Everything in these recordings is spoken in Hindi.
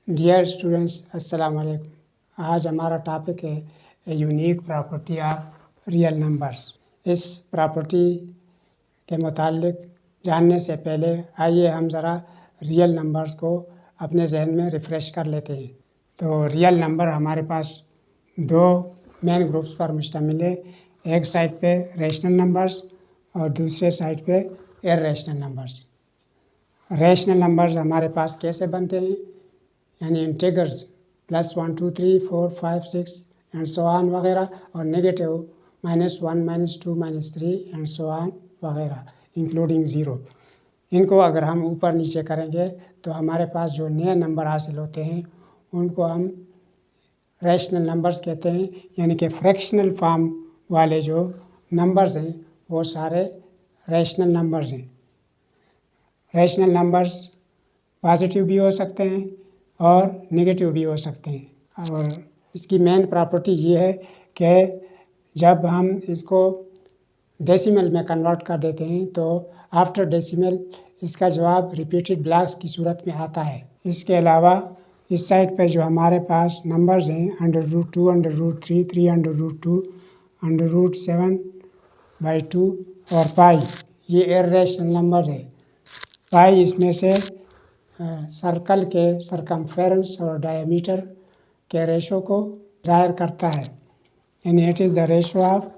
डियर स्टूडेंट्स, अस्सलाम वालेकुम। आज हमारा टॉपिक है a unique property of real numbers. इस प्रॉपर्टी के मुतालिक जानने से पहले आइए हम ज़रा रियल नंबर्स को अपने जहन में रिफ़्रेश कर लेते हैं। तो रियल नंबर हमारे पास दो मेन ग्रुप्स पर मुश्तमिल है। एक साइड पे रेशनल नंबर्स और दूसरे साइड पे इर्रेशनल नंबर्स। रेशनल नंबर्स हमारे पास कैसे बनते हैं, यानी इंटीगर्स +1 2 3 4 5 6 एंड सो ऑन वगैरह, और नेगेटिव -1 -2 -3 एंड सो ऑन वगैरह इंक्लूडिंग ज़ीरो। इनको अगर हम ऊपर नीचे करेंगे तो हमारे पास जो नए नंबर हासिल होते हैं उनको हम रैशनल नंबर्स कहते हैं। यानी कि फ्रैक्शनल फॉर्म वाले जो नंबर्स हैं वो सारे रैशनल नंबर्स हैं। रैशनल नंबर्स पॉजिटिव भी हो सकते हैं और नेगेटिव भी हो सकते हैं। और इसकी मेन प्रॉपर्टी ये है कि जब हम इसको डेसिमल में कन्वर्ट कर देते हैं तो आफ्टर डेसिमल इसका जवाब रिपीटेड ब्लॉक्स की सूरत में आता है। इसके अलावा इस साइड पे जो हमारे पास नंबर्स हैं √2 √3 3 √2 √7/2 और पाई, ये इर्रेशनल नंबर है। पाई इसमें से सर्कल के सरकमफेरेंस और डायमीटर के रेशो को ज़ाहिर करता है। यानी it is the ratio of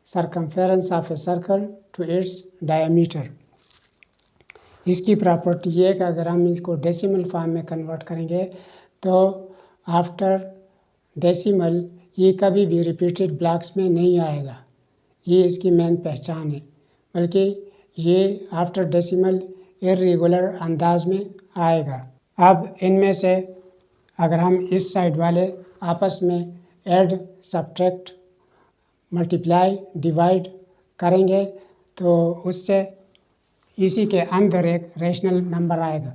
circumference of a circle to its diameter. इसकी प्रॉपर्टी ये है कि अगर हम इसको डेसिमल फॉर्म में कन्वर्ट करेंगे तो आफ्टर डेसिमल ये कभी भी रिपीटेड ब्लॉक्स में नहीं आएगा। ये इसकी मेन पहचान है, बल्कि ये आफ्टर डेसिमल इर्रेगुलर अंदाज में आएगा। अब इनमें से अगर हम इस साइड वाले आपस में ऐड, सब्ट्रैक्ट, मल्टीप्लाई, डिवाइड करेंगे तो उससे इसी के अंदर एक रैशनल नंबर आएगा,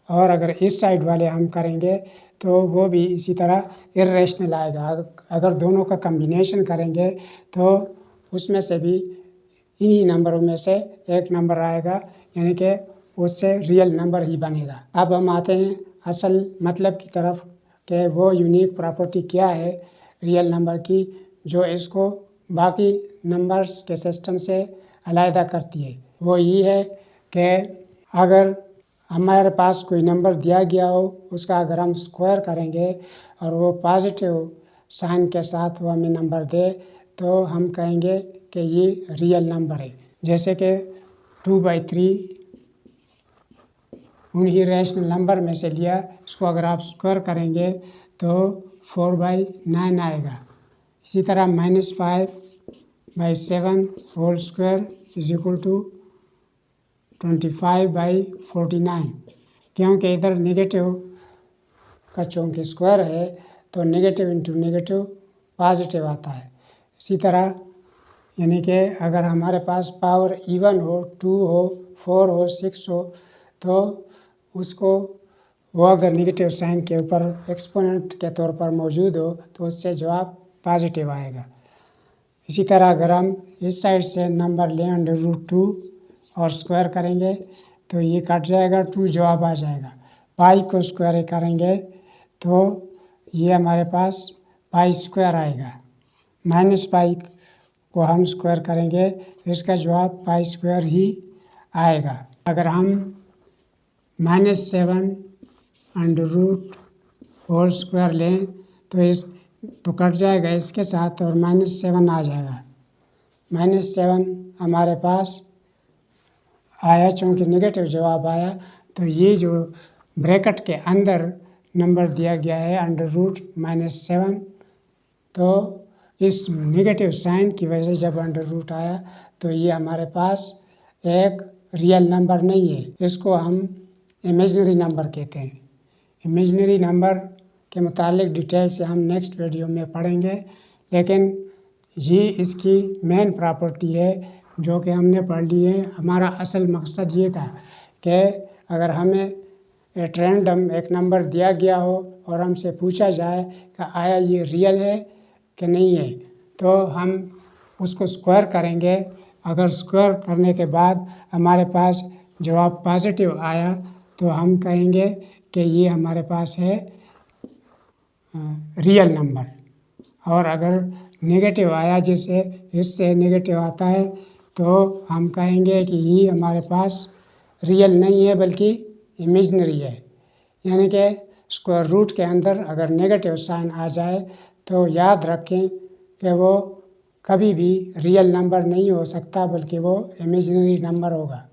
और अगर इस साइड वाले हम करेंगे तो वो भी इसी तरह इर्रेशनल आएगा। अगर दोनों का कम्बिनेशन करेंगे तो उसमें से भी इन्हीं नंबरों में से एक नंबर आएगा, यानी कि उससे रियल नंबर ही बनेगा। अब हम आते हैं असल मतलब की तरफ कि वो यूनिक प्रॉपर्टी क्या है रियल नंबर की जो इसको बाकी नंबर्स के सिस्टम से अलहदा करती है। वो ये है कि अगर हमारे पास कोई नंबर दिया गया हो, उसका अगर हम स्क्वायर करेंगे और वो पॉजिटिव साइन के साथ वो हमें नंबर दे तो हम कहेंगे कि ये रियल नंबर है। जैसे कि 2/3 उन्हीं रैशनल नंबर में से लिया, इसको अगर आप स्क्वायर करेंगे तो 4/9 आएगा। इसी तरह -5/7 whole square is equal to 25/49, क्योंकि इधर नेगेटिव का चूँकि स्क्वायर है तो नेगेटिव इंटू नेगेटिव पॉजिटिव आता है। इसी तरह यानी कि अगर हमारे पास पावर इवन हो, 2 हो, 4 हो, 6 हो, तो उसको वो अगर नेगेटिव साइन के ऊपर एक्सपोनेंट के तौर पर मौजूद हो तो उससे जवाब पॉजिटिव आएगा। इसी तरह अगर हम इस साइड से नंबर लें √2 और स्क्वायर करेंगे तो ये कट जाएगा, 2 जवाब आ जाएगा। पाई को स्क्वायर करेंगे तो ये हमारे पास पाई स्क्वायर आएगा। -पाई को हम स्क्वायर करेंगे तो इसका जवाब पाई स्क्वायर ही आएगा। अगर हम -7 √ होल स्क्वायर लें तो कट जाएगा इसके साथ और -7 आ जाएगा। -7 हमारे पास आया, चूँकि नेगेटिव जवाब आया तो ये जो ब्रैकेट के अंदर नंबर दिया गया है √-7, तो इस नेगेटिव साइन की वजह से जब √ आया तो ये हमारे पास एक रियल नंबर नहीं है। इसको हम इमेजिनरी नंबर कहते हैं। इमेजिनरी नंबर के मुतालिक डिटेल से हम नेक्स्ट वीडियो में पढ़ेंगे, लेकिन ये इसकी मेन प्रॉपर्टी है जो कि हमने पढ़ ली है। हमारा असल मकसद ये था कि अगर हमें एट रैंडम एक नंबर दिया गया हो और हमसे पूछा जाए कि आया ये रियल है कि नहीं है, तो हम उसको स्क्वायर करेंगे। अगर स्क्वायर करने के बाद हमारे पास जवाब पॉजिटिव आया तो हम कहेंगे कि ये हमारे पास है रियल नंबर। और अगर नेगेटिव आया, जैसे इससे नेगेटिव आता है, तो हम कहेंगे कि ये हमारे पास रियल नहीं है बल्कि इमेजिनरी है। यानी कि स्क्वायर रूट के अंदर अगर नेगेटिव साइन आ जाए तो याद रखें कि वो कभी भी रियल नंबर नहीं हो सकता, बल्कि वो इमेजिनरी नंबर होगा।